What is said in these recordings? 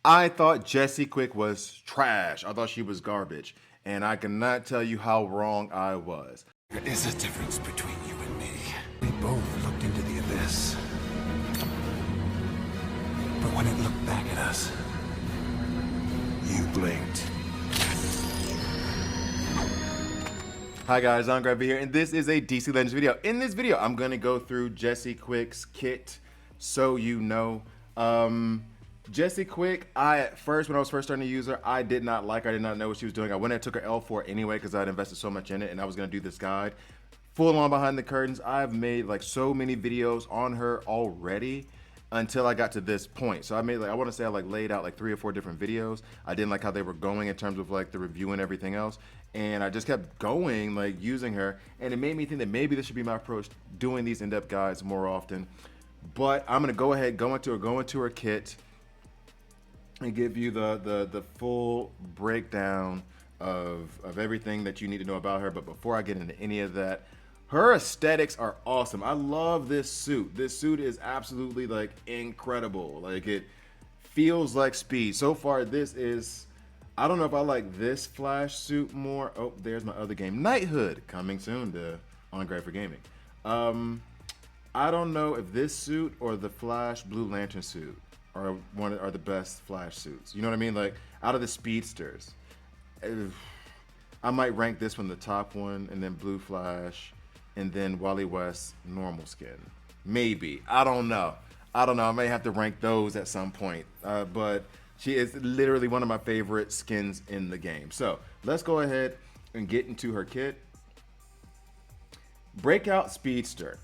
I thought Jessie Quick was trash. I thought she was garbage. And I cannot tell you how wrong I was. There is a difference between you and me. We both looked into the abyss. But when it looked back at us, you blinked. Hi guys, I'm Gravy here, and this is a DC Legends video. In this video, I'm going to go through Jessie Quick's kit, so you know. Jessie Quick, at first, when I was first starting to use her, I did not like her. I did not know what she was doing. I went and took her L4 anyway because I had invested so much in it, and I was going to do this guide. Full on behind the curtains, I've made like so many videos on her already until I got to this point. So I made like, I want to say I like laid out like 3 or 4 different videos. I didn't like how they were going in terms of like the review and everything else. And I just kept going, like using her. And it made me think that maybe this should be my approach, doing these in-depth guides more often. But I'm gonna go ahead, go into her kit and give you the full breakdown of everything that you need to know about her. But before I get into any of that, her aesthetics are awesome. I love this suit. This suit is absolutely like incredible. Like it feels like speed. So far, this is, I don't know if I like this Flash suit more. Oh, there's my other game, Knighthood, coming soon to on Grave for Gaming. I don't know if this suit or the Flash Blue Lantern suit are the best Flash suits. You know what I mean? Like out of the speedsters, I might rank this one the top one, and then Blue Flash, and then Wally West normal skin. Maybe. I don't know. I may have to rank those at some point. But she is literally one of my favorite skins in the game. So let's go ahead and get into her kit. Breakout Speedster.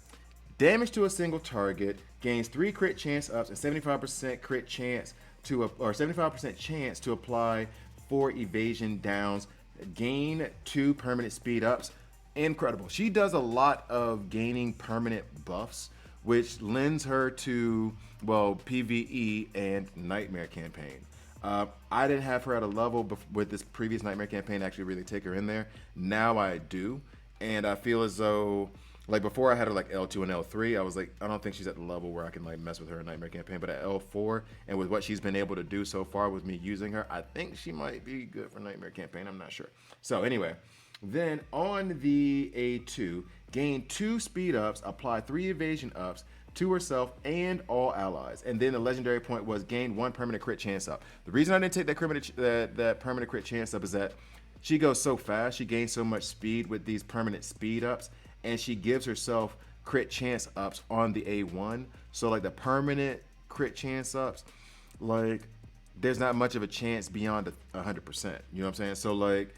Damage to a single target, gains 3 crit chance ups and 75% crit chance to, or 75% chance to apply 4 evasion downs. Gain 2 permanent speed ups. Incredible. She does a lot of gaining permanent buffs, which lends her to, well, PvE and Nightmare campaign. I didn't have her at a level with this previous Nightmare campaign to actually really take her in there. Now I do, and I feel as though, like before I had her like L2 and L3, I was like, I don't think she's at the level where I can like mess with her in Nightmare campaign, but at L4, and with what she's been able to do so far with me using her, I think she might be good for Nightmare campaign. I'm not sure. So anyway, then on the A2, gain 2 speed ups, apply 3 evasion ups to herself and all allies. And then the legendary point was gain 1 permanent crit chance up. The reason I didn't take that permanent crit chance up is that she goes so fast, she gains so much speed with these permanent speed ups, and she gives herself crit chance ups on the A1. So like the permanent crit chance ups, like there's not much of a chance beyond 100%. You know what I'm saying? So like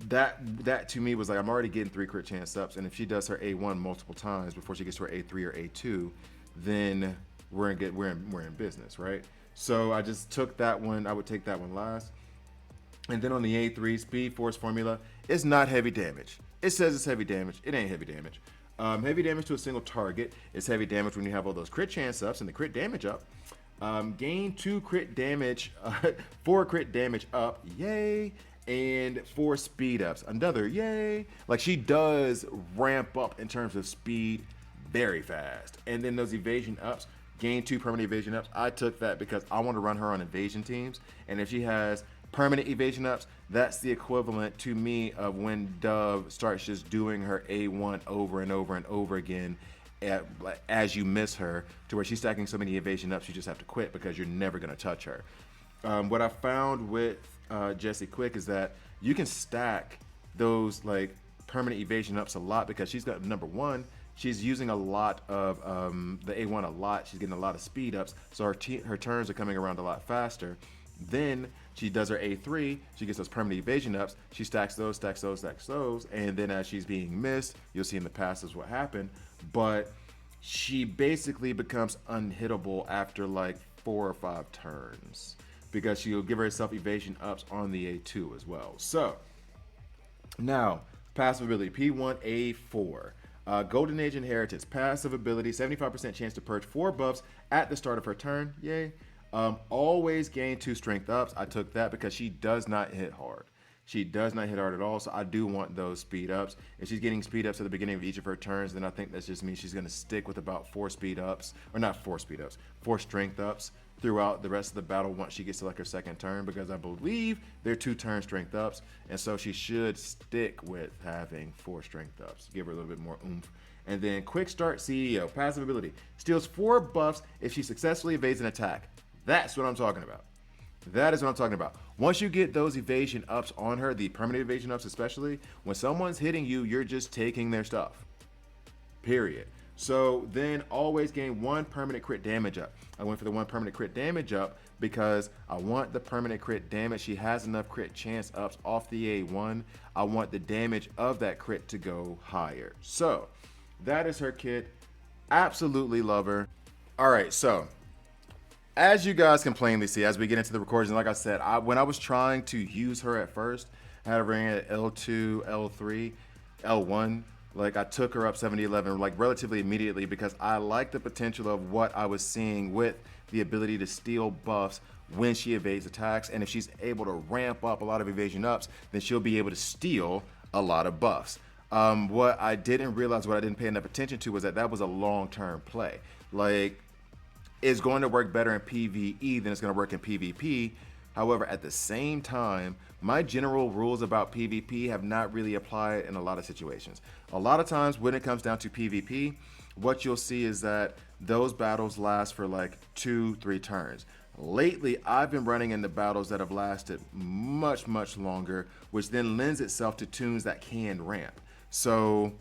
that to me was like, I'm already getting 3 crit chance ups, and if she does her A1 multiple times before she gets to her A3 or A2, then we're in business, right? So I just took that one. I would take that one last. And then on the A3, Speed Force formula is not heavy damage. It says it's heavy damage. It ain't heavy damage. Heavy damage to a single target is heavy damage when you have all those crit chance ups and the crit damage up. Gain 2 crit damage, 4 crit damage up, yay, and 4 speed ups, another yay. Like she does ramp up in terms of speed very fast. And then those evasion ups, gain 2 permanent evasion ups. I took that because I want to run her on evasion teams, and if she has permanent evasion ups, that's the equivalent to me of when Dove starts just doing her A1 over and over and over again as you miss her, to where she's stacking so many evasion ups you just have to quit because you're never going to touch her. What I found with Jessie Quick is that you can stack those like permanent evasion ups a lot because she's got, number one, she's using a lot of the A1 a lot. She's getting a lot of speed ups, so her turns are coming around a lot faster. Then she does her A3, she gets those permanent evasion ups, she stacks those, and then as she's being missed, you'll see in the past is what happened, but she basically becomes unhittable after like 4 or 5 turns because she'll give herself evasion ups on the A2 as well. So now, passive ability, P1A4. Golden Age Inheritance, passive ability, 75% chance to purge 4 buffs at the start of her turn, yay. Always gain 2 strength ups. I took that because she does not hit hard. She does not hit hard at all, so I do want those speed ups. If she's getting speed ups at the beginning of each of her turns, then I think that just means she's going to stick with about 4 speed ups, or not 4 speed ups, 4 strength ups throughout the rest of the battle once she gets to like her second turn, because I believe they're 2 turn strength ups, and so she should stick with having 4 strength ups. Give her a little bit more oomph. And then quick start CEO, passive ability, steals 4 buffs if she successfully evades an attack. That's what I'm talking about. That is what I'm talking about. Once you get those evasion ups on her, the permanent evasion ups especially, when someone's hitting you, you're just taking their stuff. Period. So then always gain 1 permanent crit damage up. I went for the 1 permanent crit damage up because I want the permanent crit damage. She has enough crit chance ups off the A1. I want the damage of that crit to go higher. So that is her kit. Absolutely love her. All right, so as you guys can plainly see, as we get into the recordings, and like I said, when I was trying to use her at first, I had her ran at L2, L3, L1. Like, I took her up 70-11, like, relatively immediately because I like the potential of what I was seeing with the ability to steal buffs when she evades attacks. And if she's able to ramp up a lot of evasion ups, then she'll be able to steal a lot of buffs. What I didn't realize, what I didn't pay enough attention to, was that was a long-term play. Like, it's going to work better in PvE than it's going to work in PvP. However, at the same time, my general rules about PvP have not really applied in a lot of situations. A lot of times when it comes down to PvP, what you'll see is that those battles last for like 2-3 turns. Lately, I've been running into battles that have lasted much, much longer, which then lends itself to tunes that can ramp. So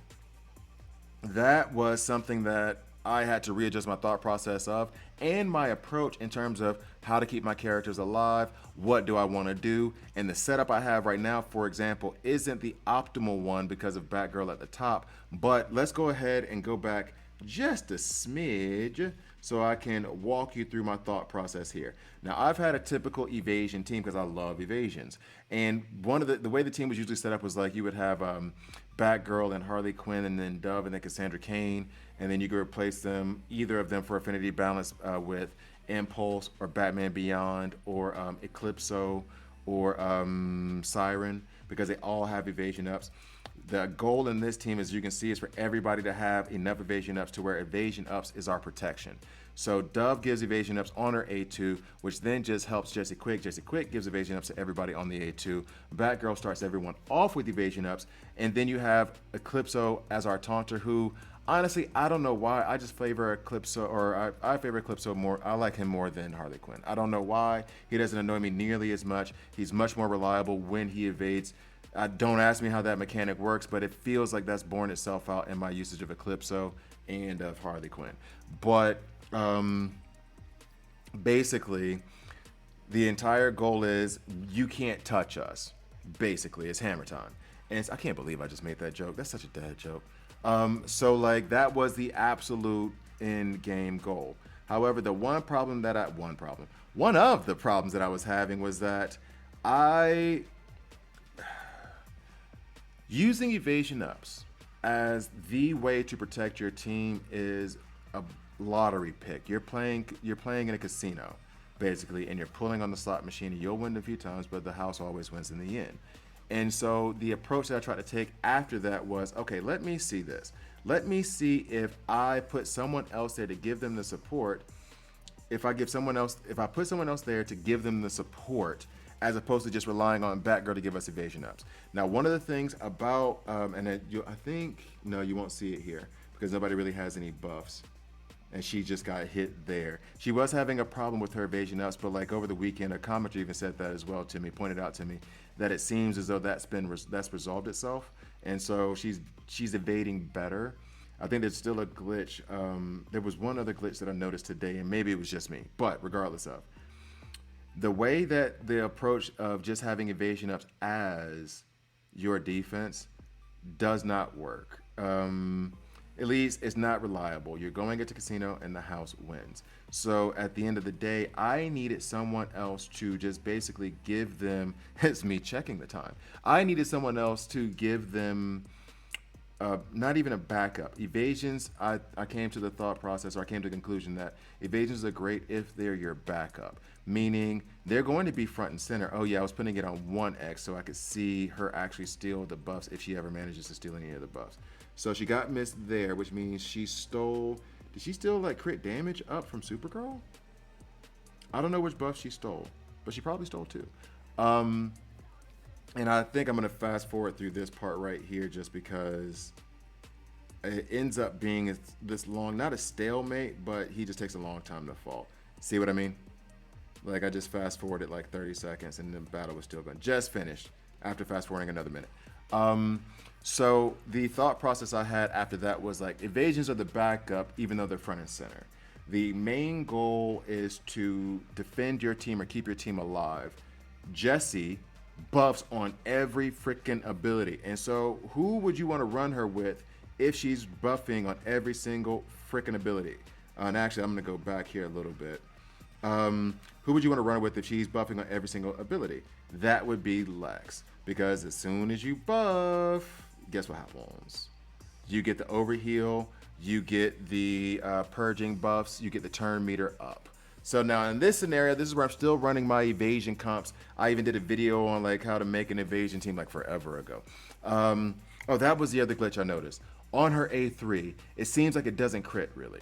that was something that I had to readjust my thought process of, and my approach in terms of how to keep my characters alive, what do I want to do, and the setup I have right now, for example, isn't the optimal one because of Batgirl at the top. But let's go ahead and go back just a smidge so I can walk you through my thought process here. Now, I've had a typical evasion team because I love evasions, and one of the way the team was usually set up was like you would have Batgirl and Harley Quinn, and then Dove, and then Cassandra Cain, and then you could replace them, either of them, for affinity balance with Impulse or Batman Beyond or Eclipso or Siren, because they all have evasion ups. The goal in this team, as you can see, is for everybody to have enough evasion ups to where evasion ups is our protection. So Dove gives evasion ups on her A2, which then just helps Jesse Quick. Jesse Quick gives evasion ups to everybody on the A2. Batgirl starts everyone off with evasion ups, and then you have Eclipso as our taunter, who honestly, I don't know why. I just favor Eclipso, or I favor Eclipso more. I like him more than Harley Quinn. I don't know why. He doesn't annoy me nearly as much. He's much more reliable when he evades. Don't ask me how that mechanic works, but it feels like that's borne itself out in my usage of Eclipso and of Harley Quinn. But basically, the entire goal is you can't touch us. Basically, it's hammer time. And I can't believe I just made that joke. That's such a dad joke. So like that was the absolute end game goal. However, one of the problems that I was having was that using evasion ups as the way to protect your team is a lottery pick. You're playing in a casino, basically, and you're pulling on the slot machine, and you'll win a few times, but the house always wins in the end. And so the approach that I tried to take after that was, okay, let me see this. Let me see if I put someone else there to give them the support. If I put someone else there to give them the support, as opposed to just relying on Batgirl to give us evasion ups. Now, one of the things about, you won't see it here because nobody really has any buffs. And she just got hit there. She was having a problem with her evasion ups, but like over the weekend, a commenter even said that as well to me, pointed out to me that it seems as though that's resolved itself. And so she's evading better. I think there's still a glitch. There was one other glitch that I noticed today, and maybe it was just me, but regardless of, the way that the approach of just having evasion ups as your defense does not work. At least it's not reliable. You're going into casino and the house wins. So at the end of the day, I needed someone else to just basically give them, it's me checking the time. I needed someone else to give them not even a backup. Evasions, I came to the thought process, or I came to the conclusion that evasions are great if they're your backup. meaning they're going to be front and center. Oh yeah, I was putting it on 1x so I could see her actually steal the buffs if she ever manages to steal any of the buffs. So she got missed there, which means she stole. Did she steal like crit damage up from Supergirl? I don't know which buff she stole, but she probably stole two. And I think I'm going to fast forward through this part right here just because it ends up being this long, not a stalemate, but he just takes a long time to fall. See what I mean? Like I just fast forwarded like 30 seconds and the battle was still going. Just finished after fast forwarding another minute. So the thought process I had after that was like evasions are the backup, even though they're front and center. The main goal is to defend your team or keep your team alive. Jessie buffs on every freaking ability. And so who would you want to run her with if she's buffing on every single freaking ability? And actually, I'm going to go back here a little bit. Who would you want to run her with if she's buffing on every single ability? That would be Lex. Because as soon as you buff, guess what happens? You get the overheal, you get the purging buffs, you get the turn meter up. So now in this scenario, this is where I'm still running my evasion comps. I even did a video on like how to make an evasion team like forever ago. Oh, that was the other glitch I noticed. On her A3, it seems like it doesn't crit really.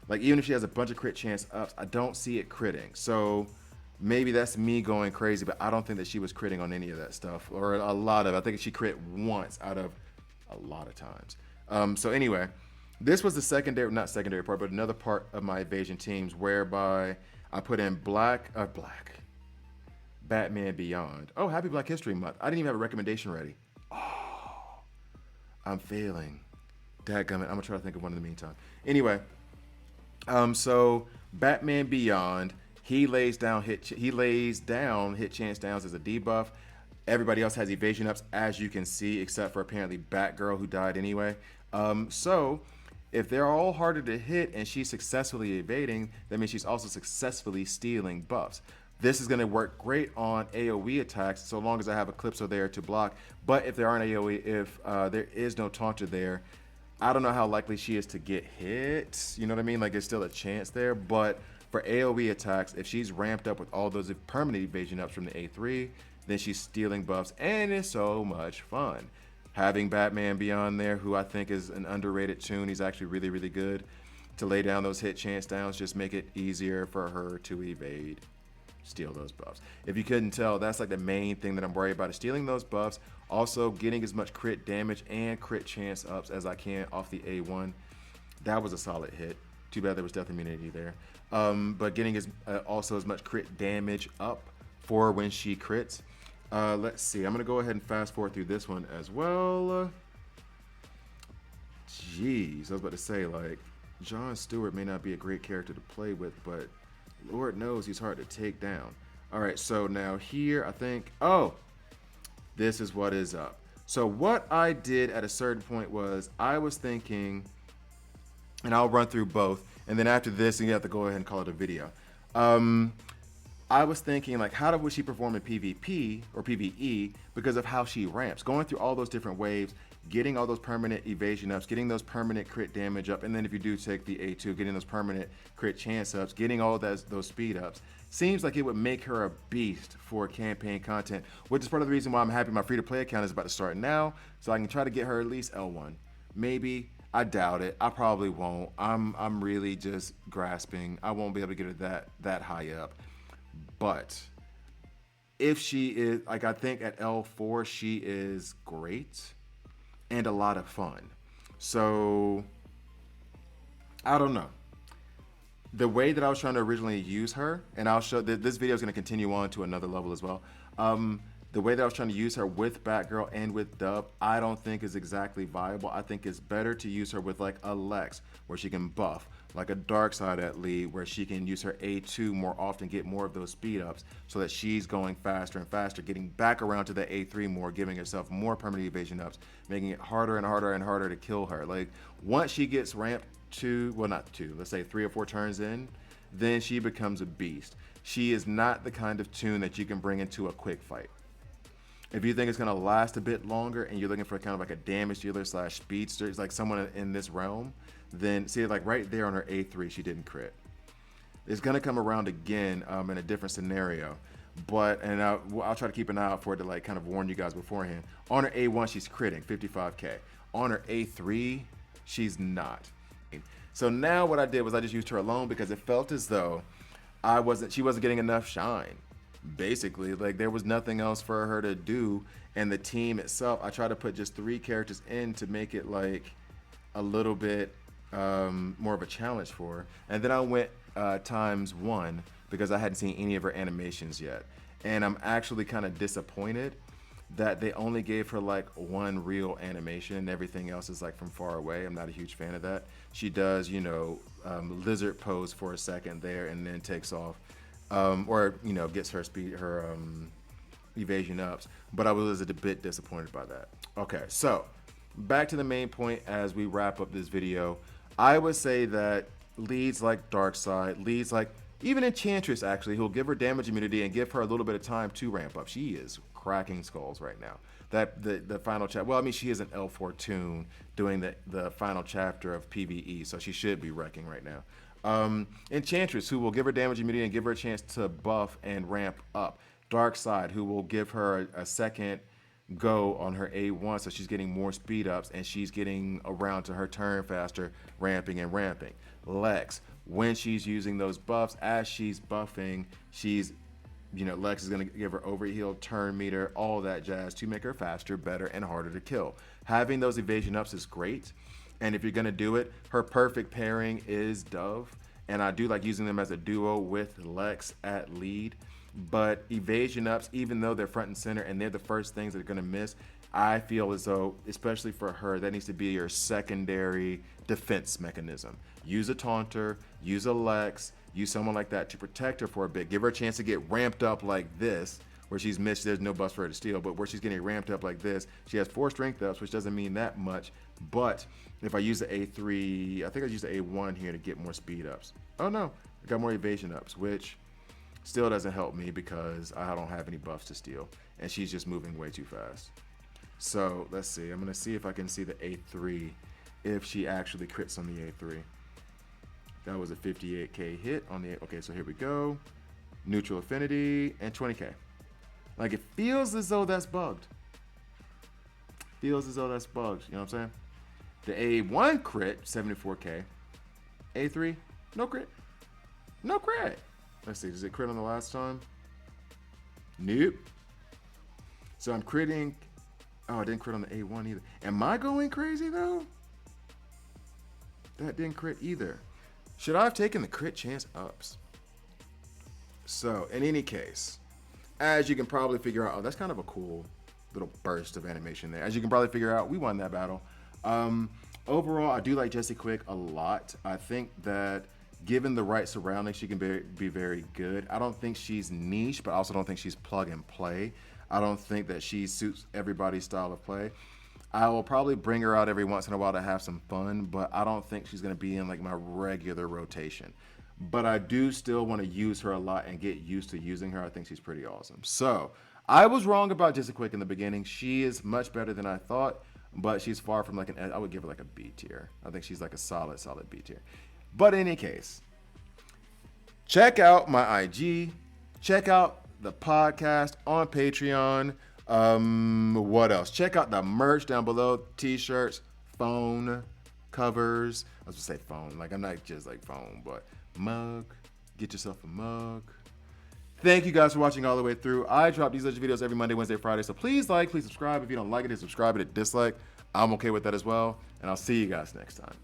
Like even if she has a bunch of crit chance ups, I don't see it critting. So maybe that's me going crazy, but I don't think that she was critting on any of that stuff or a lot of it. I think she crit once out of a lot of times. So anyway, this was the not secondary part, but another part of my evasion teams whereby I put in Batman Beyond. Oh, happy Black History Month. I didn't even have a recommendation ready. Oh, I'm failing. Dadgummit, I'm gonna try to think of one in the meantime. Anyway, so Batman Beyond, he lays down hit chance downs as a debuff. Everybody else has evasion ups, as you can see, except for apparently Batgirl, who died anyway. So if they're all harder to hit and she's successfully evading, that means she's also successfully stealing buffs. This is going to work great on AoE attacks so long as I have Eclipso there to block. But if there aren't AoE, if there is no Taunter there, I don't know how likely she is to get hit. You know what I mean? Like there's still a chance there. But for AoE attacks, if she's ramped up with all those permanent evasion ups from the A3, then she's stealing buffs and it's so much fun. Having Batman Beyond there, who I think is an underrated tune, he's actually really, really good to lay down those hit chance downs, just make it easier for her to evade, steal those buffs. If you couldn't tell, that's like the main thing that I'm worried about is stealing those buffs, also getting as much crit damage and crit chance ups as I can off the A1. That was a solid hit. Too bad there was death immunity there. But getting also as much crit damage up for when she crits. Let's see. I'm going to go ahead and fast forward through this one as well. Jeez, I was about to say, like, Jon Stewart may not be a great character to play with, but Lord knows he's hard to take down. All right, so now here, I think, oh, this is what is up. So what I did at a certain point was I was thinking, and I'll run through both, and then after this, you have to go ahead and call it a video. I was thinking, like, how would she perform in PvP or PvE because of how she ramps? Going through all those different waves, getting all those permanent evasion ups, getting those permanent crit damage up, and then if you do take the A2, getting those permanent crit chance ups, getting all those speed ups. Seems like it would make her a beast for campaign content, which is part of the reason why I'm happy my free-to-play account is about to start now, so I can try to get her at least L1. Maybe. I doubt it. I probably won't. I'm really just grasping. I won't be able to get her that high up. But if she is, like, I think at L4, she is great and a lot of fun. So, I don't know. The way that I was trying to originally use her, and I'll show, this video is going to continue on to another level as well. The way that I was trying to use her with Batgirl and with Dove, I don't think is exactly viable. I think it's better to use her with like a Lex, where she can buff, like a Darkseid at lead, where she can use her A2 more often, get more of those speed ups, so that she's going faster and faster, getting back around to the A3 more, giving herself more permanent evasion ups, making it harder and harder and harder to kill her. Like, once she gets ramped to, well, not two, let's say 3 or 4 turns in, then she becomes a beast. She is not the kind of tune that you can bring into a quick fight. If you think it's going to last a bit longer and you're looking for kind of like a damage dealer / speedster, it's like someone in this realm, then see, like right there on her A3, she didn't crit. It's gonna come around again in a different scenario. But I'll try to keep an eye out for it to like kind of warn you guys beforehand. On her A1, she's critting 55K. On her A3, she's not. So now what I did was I just used her alone because it felt as though she wasn't getting enough shine. Basically, like there was nothing else for her to do, and the team itself, I tried to put just 3 characters in to make it like a little bit more of a challenge for her. And then I went ×1 because I hadn't seen any of her animations yet. And I'm actually kind of disappointed that they only gave her like 1 real animation and everything else is like from far away. I'm not a huge fan of that. She does, you know, lizard pose for a second there and then takes off. Or, you know, gets her speed, her evasion ups. But I was a bit disappointed by that. Okay, so back to the main point as we wrap up this video. I would say that leads like Darkseid, leads like even Enchantress actually, who'll give her damage immunity and give her a little bit of time to ramp up. She is cracking skulls right now. That the final chapter. Well, I mean, she is an L4 tune doing the final chapter of PvE, so she should be wrecking right now. Enchantress, who will give her damage immunity and give her a chance to buff and ramp up. Darkseid, who will give her a second go on her A1, so she's getting more speed ups and she's getting around to her turn faster, ramping and ramping. Lex, when she's using those buffs, as she's buffing, she's, you know, Lex is going to give her overheal, turn meter, all that jazz to make her faster, better, and harder to kill. Having those evasion ups is great, and if you're going to do it, her perfect pairing is Dove, and I do like using them as a duo with Lex at lead. But evasion ups, even though they're front and center and they're the first things that are going to miss, I feel as though, especially for her, that needs to be your secondary defense mechanism. Use a taunter, use a Lex, use someone like that to protect her for a bit. Give her a chance to get ramped up like this, where she's missed, there's no bust for her to steal, but where she's getting ramped up like this, she has 4 strength ups, which doesn't mean that much. But if I use the A3, I think I use the A1 here to get more speed ups. Oh no, I got more evasion ups, which still doesn't help me because I don't have any buffs to steal, and she's just moving way too fast. So let's see. I'm gonna see if I can see the A3, if she actually crits on the A3. That was a 58K hit on the. Okay, so here we go. Neutral affinity and 20K. Like it feels as though that's bugged. Feels as though that's bugged. You know what I'm saying? The A1 crit 74K. A3 no crit. No crit. Let's see, does it crit on the last time? Nope. So I'm critting. Oh, I didn't crit on the A1 either. Am I going crazy though? That didn't crit either. Should I have taken the crit chance ups? So in any case, as you can probably figure out, oh, that's kind of a cool little burst of animation there. As you can probably figure out, we won that battle. Overall, I do like Jessie Quick a lot. I think that given the right surroundings, she can be very good. I don't think she's niche, but I also don't think she's plug and play. I don't think that she suits everybody's style of play. I will probably bring her out every once in a while to have some fun, but I don't think she's going to be in like my regular rotation. But I do still want to use her a lot and get used to using her. I think she's pretty awesome. So I was wrong about Jessie Quick in the beginning. She is much better than I thought, but she's far from like I would give her like a B tier. I think she's like a solid B tier. But in any case, check out my IG, check out the podcast on Patreon. What else? Check out the merch down below, t-shirts, phone covers. I was gonna say phone, like I'm not just like phone, but mug. Get yourself a mug. Thank you guys for watching all the way through. I drop these other videos every Monday, Wednesday, Friday, so please like, please subscribe. If you don't like it, hit subscribe, hit dislike. I'm okay with that as well, and I'll see you guys next time.